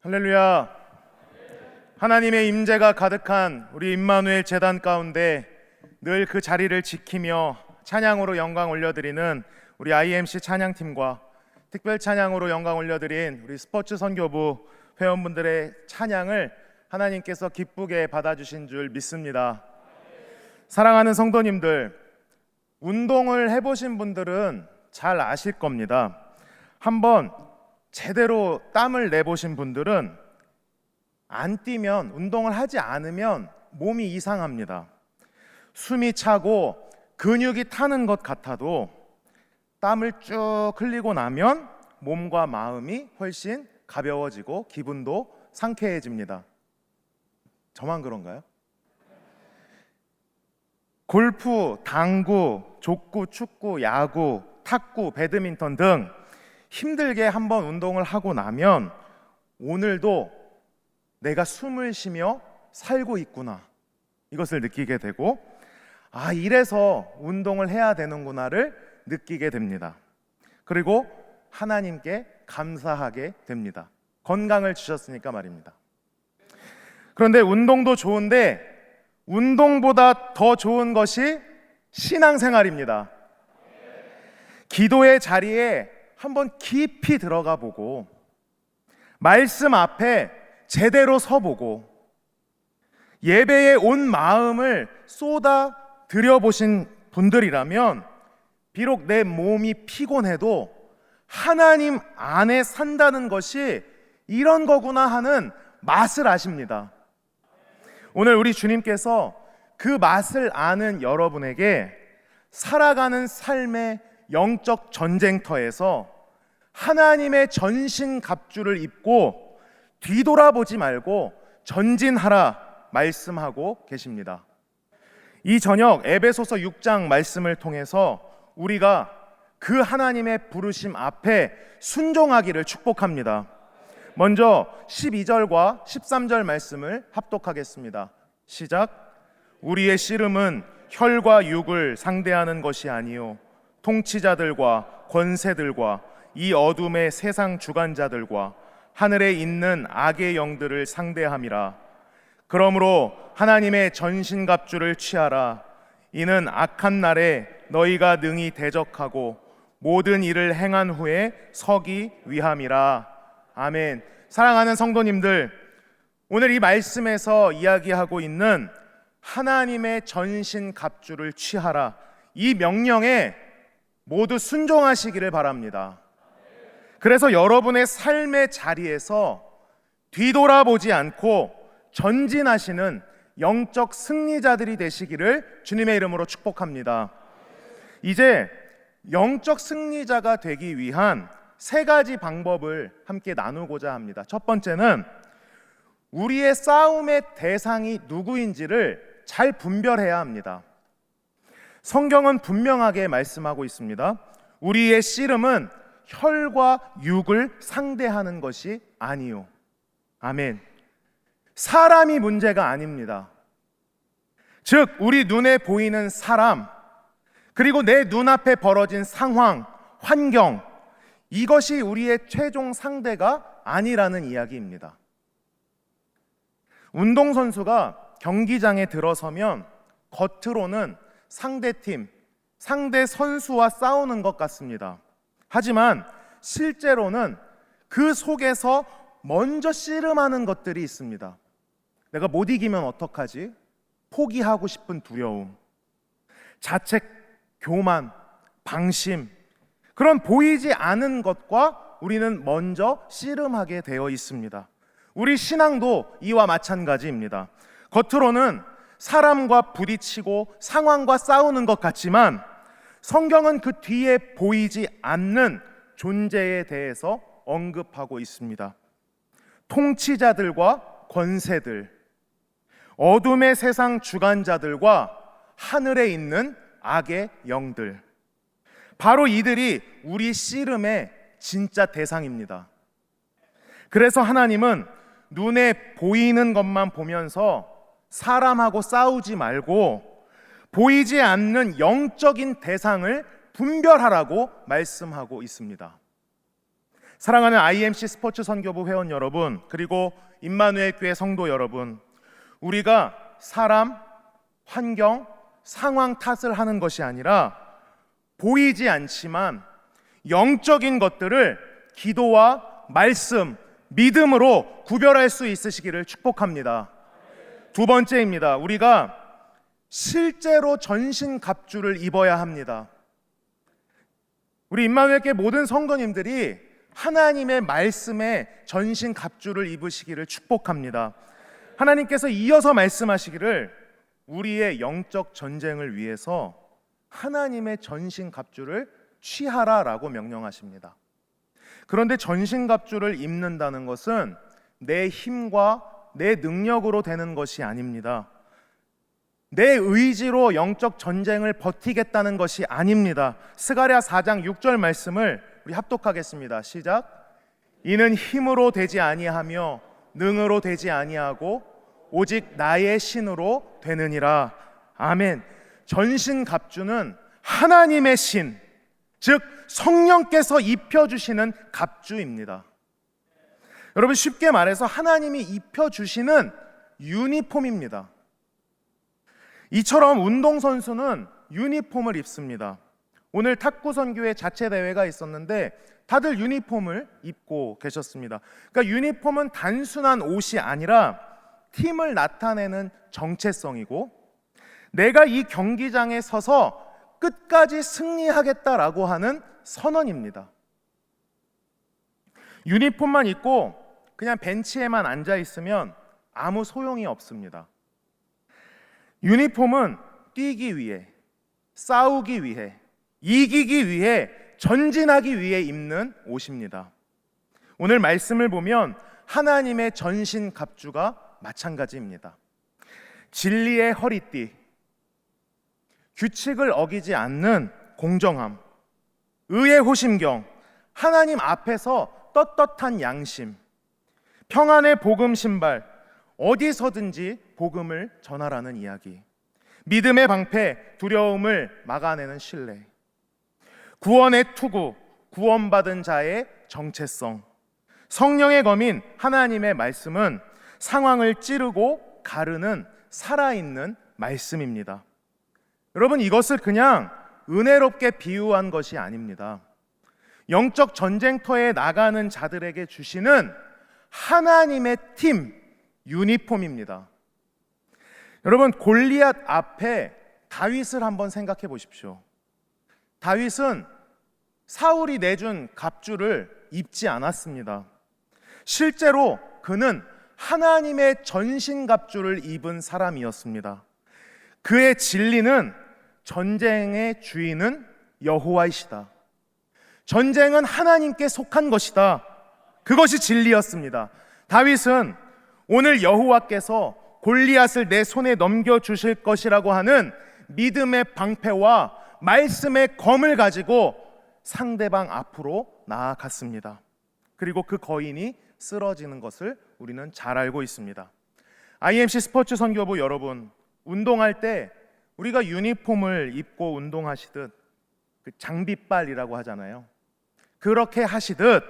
할렐루야. 하나님의 임재가 가득한 우리 임마누엘 제단 가운데 늘 그 자리를 지키며 찬양으로 영광 올려드리는 우리 IMC 찬양팀과 특별 찬양으로 영광 올려드린 우리 스포츠 선교부 회원분들의 찬양을 하나님께서 기쁘게 받아주신 줄 믿습니다. 사랑하는 성도님들, 운동을 해보신 분들은 잘 아실 겁니다. 한번 제대로 땀을 내보신 분들은 안 뛰면, 운동을 하지 않으면 몸이 이상합니다. 숨이 차고 근육이 타는 것 같아도 땀을 쭉 흘리고 나면 몸과 마음이 훨씬 가벼워지고 기분도 상쾌해집니다. 저만 그런가요? 골프, 당구, 족구, 축구, 야구, 탁구, 배드민턴 등 힘들게 한번 운동을 하고 나면 오늘도 내가 숨을 쉬며 살고 있구나, 이것을 느끼게 되고, 이래서 운동을 해야 되는구나를 느끼게 됩니다. 그리고 하나님께 감사하게 됩니다. 건강을 주셨으니까 말입니다. 그런데 운동도 좋은데 운동보다 더 좋은 것이 신앙생활입니다. 기도의 자리에 한번 깊이 들어가 보고 말씀 앞에 제대로 서보고 예배에 온 마음을 쏟아 드려보신 분들이라면 비록 내 몸이 피곤해도 하나님 안에 산다는 것이 이런 거구나 하는 맛을 아십니다. 오늘 우리 주님께서 그 맛을 아는 여러분에게 살아가는 삶의 영적 전쟁터에서 하나님의 전신갑주를 입고 뒤돌아보지 말고 전진하라 말씀하고 계십니다. 이 저녁 에베소서 6장 말씀을 통해서 우리가 그 하나님의 부르심 앞에 순종하기를 축복합니다. 먼저 12절과 13절 말씀을 합독하겠습니다. 시작. 우리의 씨름은 혈과 육을 상대하는 것이 아니요 통치자들과 권세들과 이 어둠의 세상 주관자들과 하늘에 있는 악의 영들을 상대함이라. 그러므로 하나님의 전신갑주를 취하라. 이는 악한 날에 너희가 능히 대적하고 모든 일을 행한 후에 서기 위함이라. 아멘. 사랑하는 성도님들, 오늘 이 말씀에서 이야기하고 있는 하나님의 전신갑주를 취하라, 이 명령에 모두 순종하시기를 바랍니다. 그래서 여러분의 삶의 자리에서 뒤돌아보지 않고 전진하시는 영적 승리자들이 되시기를 주님의 이름으로 축복합니다. 이제 영적 승리자가 되기 위한 세 가지 방법을 함께 나누고자 합니다. 첫 번째는 우리의 싸움의 대상이 누구인지를 잘 분별해야 합니다. 성경은 분명하게 말씀하고 있습니다. 우리의 씨름은 혈과 육을 상대하는 것이 아니요. 아멘. 사람이 문제가 아닙니다. 즉 우리 눈에 보이는 사람, 그리고 내 눈앞에 벌어진 상황, 환경, 이것이 우리의 최종 상대가 아니라는 이야기입니다. 운동선수가 경기장에 들어서면 겉으로는 상대팀, 상대 선수와 싸우는 것 같습니다. 하지만 실제로는 그 속에서 먼저 씨름하는 것들이 있습니다. 내가 못 이기면 어떡하지? 포기하고 싶은 두려움, 자책, 교만, 방심, 그런 보이지 않은 것과 우리는 먼저 씨름하게 되어 있습니다. 우리 신앙도 이와 마찬가지입니다. 겉으로는 사람과 부딪히고 상황과 싸우는 것 같지만 성경은 그 뒤에 보이지 않는 존재에 대해서 언급하고 있습니다. 통치자들과 권세들, 어둠의 세상 주관자들과 하늘에 있는 악의 영들, 바로 이들이 우리 씨름의 진짜 대상입니다. 그래서 하나님은 눈에 보이는 것만 보면서 사람하고 싸우지 말고 보이지 않는 영적인 대상을 분별하라고 말씀하고 있습니다. 사랑하는 IMC 스포츠 선교부 회원 여러분, 그리고 임마누엘 교회 성도 여러분, 우리가 사람, 환경, 상황 탓을 하는 것이 아니라 보이지 않지만 영적인 것들을 기도와 말씀, 믿음으로 구별할 수 있으시기를 축복합니다. 두 번째입니다. 우리가 실제로 전신갑주를 입어야 합니다. 우리 임마누엘교회 모든 성도님들이 하나님의 말씀에 전신갑주를 입으시기를 축복합니다. 하나님께서 이어서 말씀하시기를 우리의 영적 전쟁을 위해서 하나님의 전신갑주를 취하라라고 명령하십니다. 그런데 전신갑주를 입는다는 것은 내 힘과 내 능력으로 되는 것이 아닙니다. 내 의지로 영적 전쟁을 버티겠다는 것이 아닙니다. 스가랴 4장 6절 말씀을 우리 합독하겠습니다. 시작. 이는 힘으로 되지 아니하며 능으로 되지 아니하고 오직 나의 신으로 되느니라. 아멘. 전신갑주는 하나님의 신, 즉 성령께서 입혀주시는 갑주입니다. 여러분, 쉽게 말해서 하나님이 입혀주시는 유니폼입니다. 이처럼 운동선수는 유니폼을 입습니다. 오늘 탁구선교회 자체 대회가 있었는데 다들 유니폼을 입고 계셨습니다. 그러니까 유니폼은 단순한 옷이 아니라 팀을 나타내는 정체성이고, 내가 이 경기장에 서서 끝까지 승리하겠다라고 하는 선언입니다. 유니폼만 입고 그냥 벤치에만 앉아 있으면 아무 소용이 없습니다. 유니폼은 뛰기 위해, 싸우기 위해, 이기기 위해, 전진하기 위해 입는 옷입니다. 오늘 말씀을 보면 하나님의 전신갑주가 마찬가지입니다. 진리의 허리띠, 규칙을 어기지 않는 공정함, 의의 호심경, 하나님 앞에서 떳떳한 양심, 평안의 복음 신발, 어디서든지 복음을 전하라는 이야기, 믿음의 방패, 두려움을 막아내는 신뢰, 구원의 투구, 구원받은 자의 정체성, 성령의 검인 하나님의 말씀은 상황을 찌르고 가르는 살아있는 말씀입니다. 여러분, 이것을 그냥 은혜롭게 비유한 것이 아닙니다. 영적 전쟁터에 나가는 자들에게 주시는 하나님의 팀 유니폼입니다. 여러분, 골리앗 앞에 다윗을 한번 생각해 보십시오. 다윗은 사울이 내준 갑주를 입지 않았습니다. 실제로 그는 하나님의 전신갑주를 입은 사람이었습니다. 그의 진리는 전쟁의 주인은 여호와이시다. 전쟁은 하나님께 속한 것이다. 그것이 진리였습니다. 다윗은 오늘 여호와께서 골리앗을 내 손에 넘겨주실 것이라고 하는 믿음의 방패와 말씀의 검을 가지고 상대방 앞으로 나아갔습니다. 그리고 그 거인이 쓰러지는 것을 우리는 잘 알고 있습니다. IMC 스포츠 선교부 여러분, 운동할 때 우리가 유니폼을 입고 운동하시듯 그 장비빨이라고 하잖아요. 그렇게 하시듯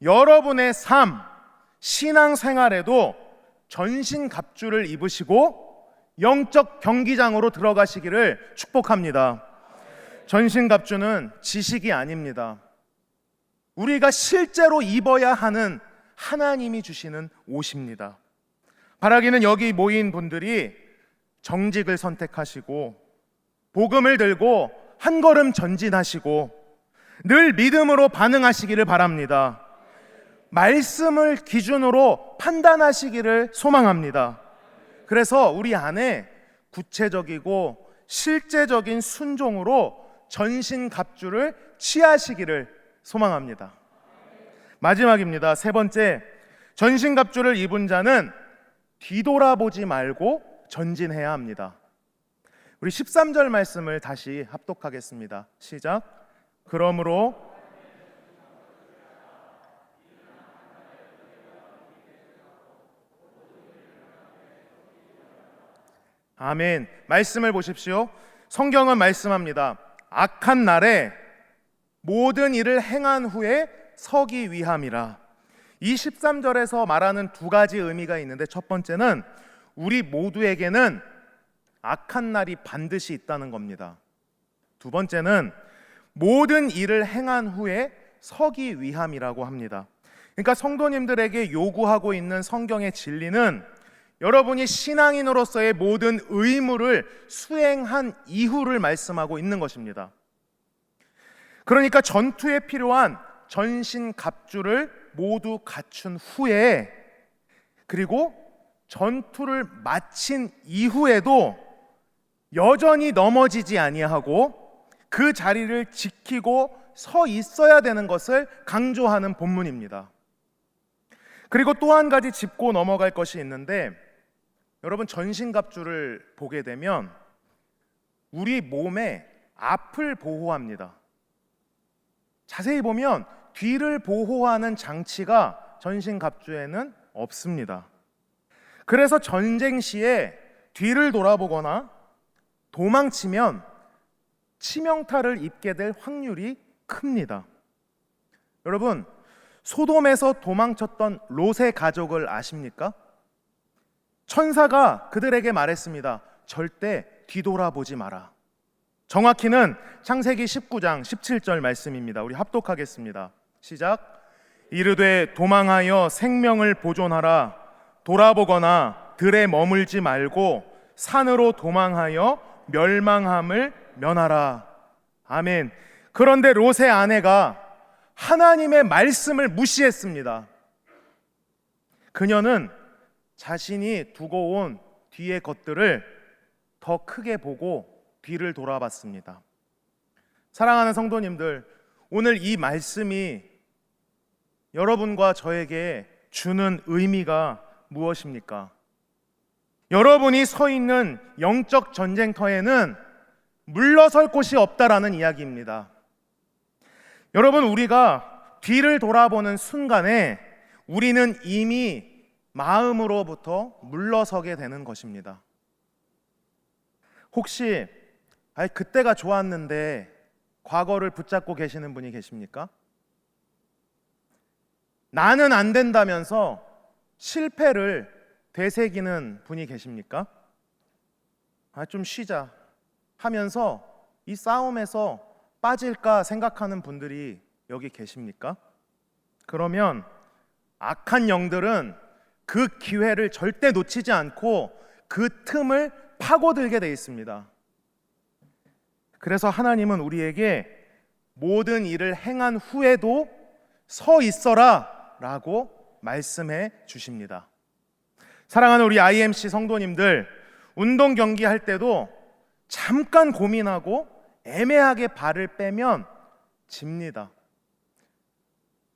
여러분의 삶, 신앙생활에도 전신갑주를 입으시고 영적 경기장으로 들어가시기를 축복합니다. 전신갑주는 지식이 아닙니다. 우리가 실제로 입어야 하는 하나님이 주시는 옷입니다. 바라기는 여기 모인 분들이 정직을 선택하시고 복음을 들고 한 걸음 전진하시고 늘 믿음으로 반응하시기를 바랍니다. 말씀을 기준으로 판단하시기를 소망합니다. 그래서 우리 안에 구체적이고 실제적인 순종으로 전신갑주를 취하시기를 소망합니다. 마지막입니다. 세 번째, 전신갑주를 입은 자는 뒤돌아보지 말고 전진해야 합니다. 우리 13절 말씀을 다시 합독하겠습니다. 시작. 그러므로 아멘. 말씀을 보십시오. 성경은 말씀합니다. 악한 날에 모든 일을 행한 후에 서기 위함이라. 이 13절에서 말하는 두 가지 의미가 있는데, 첫 번째는 우리 모두에게는 악한 날이 반드시 있다는 겁니다. 두 번째는 모든 일을 행한 후에 서기 위함이라고 합니다. 그러니까 성도님들에게 요구하고 있는 성경의 진리는 여러분이 신앙인으로서의 모든 의무를 수행한 이후를 말씀하고 있는 것입니다. 그러니까 전투에 필요한 전신갑주를 모두 갖춘 후에, 그리고 전투를 마친 이후에도 여전히 넘어지지 아니하고 그 자리를 지키고 서 있어야 되는 것을 강조하는 본문입니다. 그리고 또 한 가지 짚고 넘어갈 것이 있는데, 여러분, 전신갑주를 보게 되면 우리 몸의 앞을 보호합니다. 자세히 보면 뒤를 보호하는 장치가 전신갑주에는 없습니다. 그래서 전쟁 시에 뒤를 돌아보거나 도망치면 치명타를 입게 될 확률이 큽니다. 여러분, 소돔에서 도망쳤던 롯의 가족을 아십니까? 천사가 그들에게 말했습니다. 절대 뒤돌아보지 마라. 정확히는 창세기 19장 17절 말씀입니다. 우리 합독하겠습니다. 시작. 이르되 도망하여 생명을 보존하라. 돌아보거나 들에 머물지 말고 산으로 도망하여 멸망함을 면하라. 아멘. 그런데 롯의 아내가 하나님의 말씀을 무시했습니다. 그녀는 자신이 두고 온 뒤의 것들을 더 크게 보고 뒤를 돌아봤습니다. 사랑하는 성도님들, 오늘 이 말씀이 여러분과 저에게 주는 의미가 무엇입니까? 여러분이 서 있는 영적 전쟁터에는 물러설 곳이 없다라는 이야기입니다. 여러분, 우리가 뒤를 돌아보는 순간에 우리는 이미 마음으로부터 물러서게 되는 것입니다. 혹시 그때가 좋았는데 과거를 붙잡고 계시는 분이 계십니까? 나는 안 된다면서 실패를 되새기는 분이 계십니까? 좀 쉬자 하면서 이 싸움에서 빠질까 생각하는 분들이 여기 계십니까? 그러면 악한 영들은 그 기회를 절대 놓치지 않고 그 틈을 파고들게 돼 있습니다. 그래서 하나님은 우리에게 모든 일을 행한 후에도 서 있어라 라고 말씀해 주십니다. 사랑하는 우리 IMC 성도님들, 운동 경기 할 때도 잠깐 고민하고 애매하게 발을 빼면 집니다.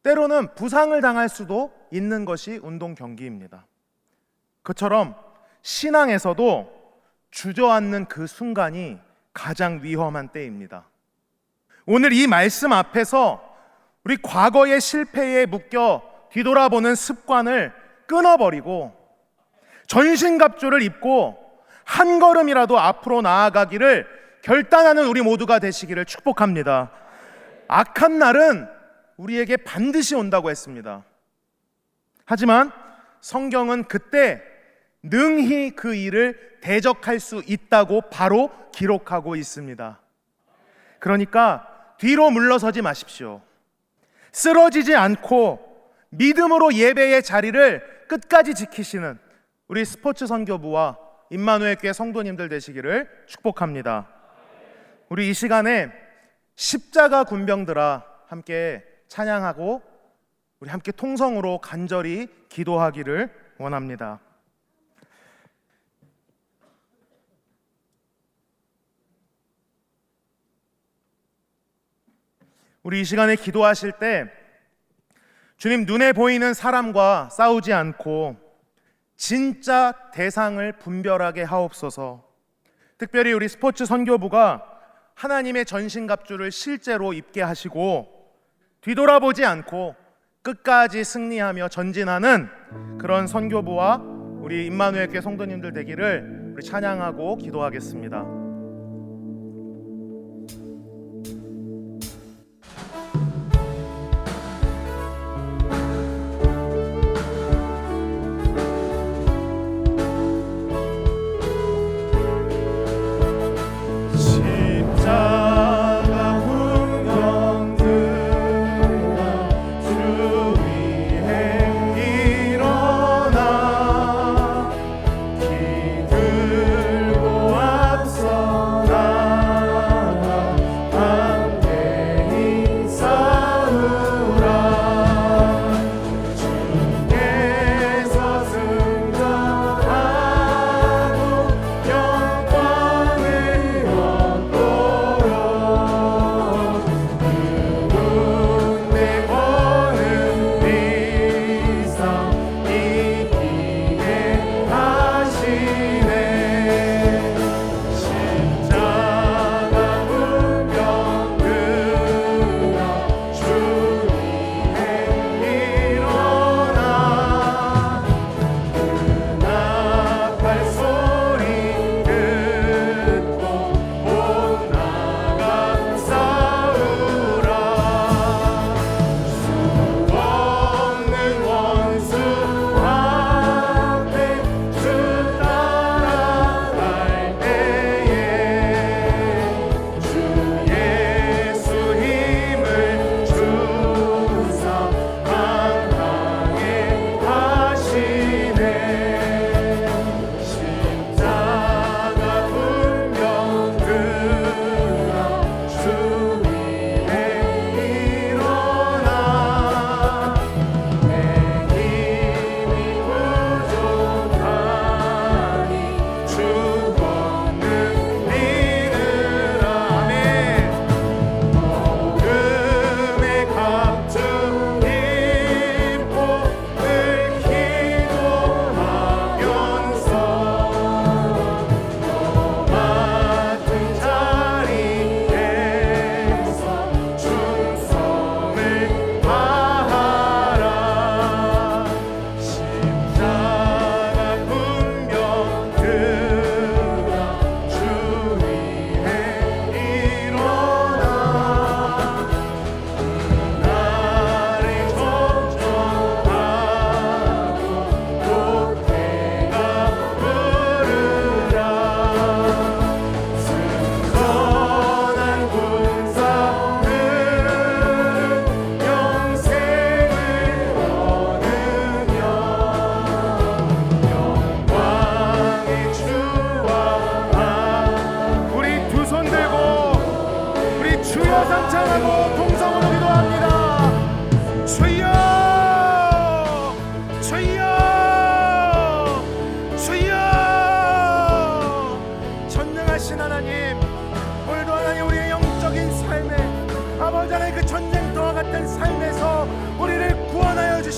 때로는 부상을 당할 수도 있는 것이 운동 경기입니다. 그처럼 신앙에서도 주저앉는 그 순간이 가장 위험한 때입니다. 오늘 이 말씀 앞에서 우리 과거의 실패에 묶여 뒤돌아보는 습관을 끊어버리고 전신갑주를 입고 한 걸음이라도 앞으로 나아가기를 결단하는 우리 모두가 되시기를 축복합니다. 악한 날은 우리에게 반드시 온다고 했습니다. 하지만 성경은 그때 능히 그 일을 대적할 수 있다고 바로 기록하고 있습니다. 그러니까 뒤로 물러서지 마십시오. 쓰러지지 않고 믿음으로 예배의 자리를 끝까지 지키시는 우리 스포츠 선교부와 임마누엘 교회 성도님들 되시기를 축복합니다. 우리 이 시간에 십자가 군병들아 함께 찬양하고 우리 함께 통성으로 간절히 기도하기를 원합니다. 우리 이 시간에 기도하실 때 주님, 눈에 보이는 사람과 싸우지 않고 진짜 대상을 분별하게 하옵소서. 특별히 우리 스포츠 선교부가 하나님의 전신갑주를 실제로 입게 하시고 뒤돌아보지 않고 끝까지 승리하며 전진하는 그런 선교부와 우리 임마누엘 교회 성도님들 되기를 우리 찬양하고 기도하겠습니다.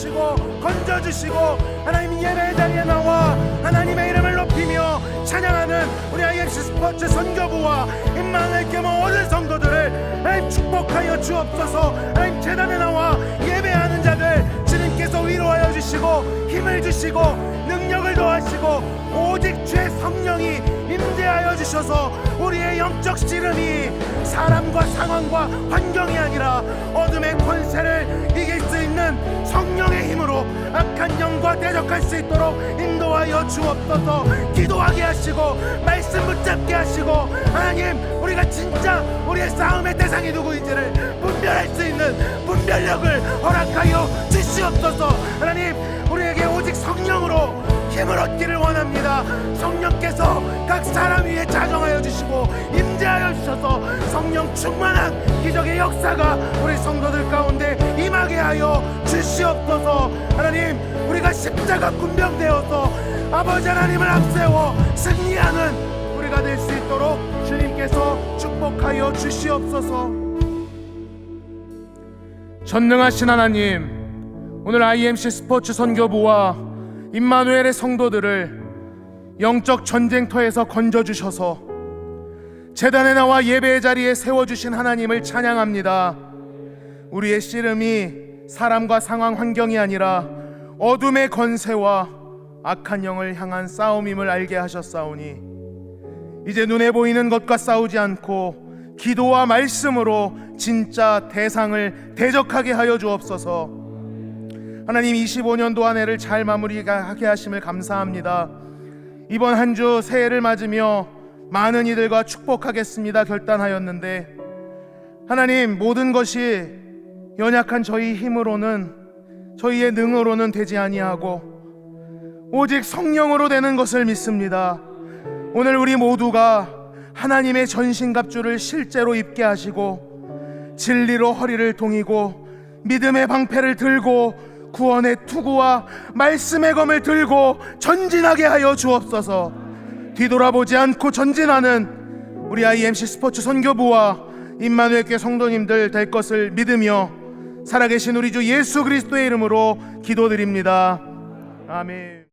주시고 건져주시고 하나님 예배 자리에 나와 하나님의 이름을 높이며 찬양하는 우리 IMC 스포츠 선교부와 임마누엘 교회 모든 성도들을 하나님 축복하여 주옵소서. 하나님 재단에 나와 예배하는 자들 주님께서 위로하여 주시고 힘을 주시고 능력을 더하시고 오직 주의 성령이 임재하여 주셔서 우리의 영적 씨름이 사람과 상황과 환경이 아니라 어둠의 권세를 이길 수 있는 성령의 힘으로 악한 영과 대적할 수 있도록 인도하여 주옵소서. 기도하게 하시고 말씀 붙잡게 하시고 하나님 우리가 진짜 우리의 싸움의 대상이 누구인지를 분별할 수 있는 분별력을 허락하여 주시옵소서. 하나님 우리에게 오직 성령으로 힘을 얻기를 원합니다. 성령께서 각 사람 위에 자정하여 주시고 임재하여 주셔서 성령 충만한 기적의 역사가 우리 성도들 가운데 임하게 하여 주시옵소서. 하나님 우리가 십자가 군병되어서 아버지 하나님을 앞세워 승리하는 우리가 될 수 있도록 주님께서 축복하여 주시옵소서. 전능하신 하나님, 오늘 IMC 스포츠 선교부와 임마누엘의 성도들을 영적 전쟁터에서 건져주셔서 제단에 나와 예배의 자리에 세워주신 하나님을 찬양합니다. 우리의 씨름이 사람과 상황 환경이 아니라 어둠의 권세와 악한 영을 향한 싸움임을 알게 하셨사오니 이제 눈에 보이는 것과 싸우지 않고 기도와 말씀으로 진짜 대상을 대적하게 하여 주옵소서. 하나님 25년도 한 해를 잘 마무리하게 하심을 감사합니다. 이번 한 주 새해를 맞으며 많은 이들과 축복하겠습니다 결단하였는데 하나님 모든 것이 연약한 저희 힘으로는 저희의 능으로는 되지 아니하고 오직 성령으로 되는 것을 믿습니다. 오늘 우리 모두가 하나님의 전신갑주를 실제로 입게 하시고 진리로 허리를 동이고 믿음의 방패를 들고 구원의 투구와 말씀의 검을 들고 전진하게 하여 주옵소서. 뒤돌아보지 않고 전진하는 우리 IMC 스포츠 선교부와 임마누엘 교회 성도님들 될 것을 믿으며 살아계신 우리 주 예수 그리스도의 이름으로 기도드립니다. 아멘.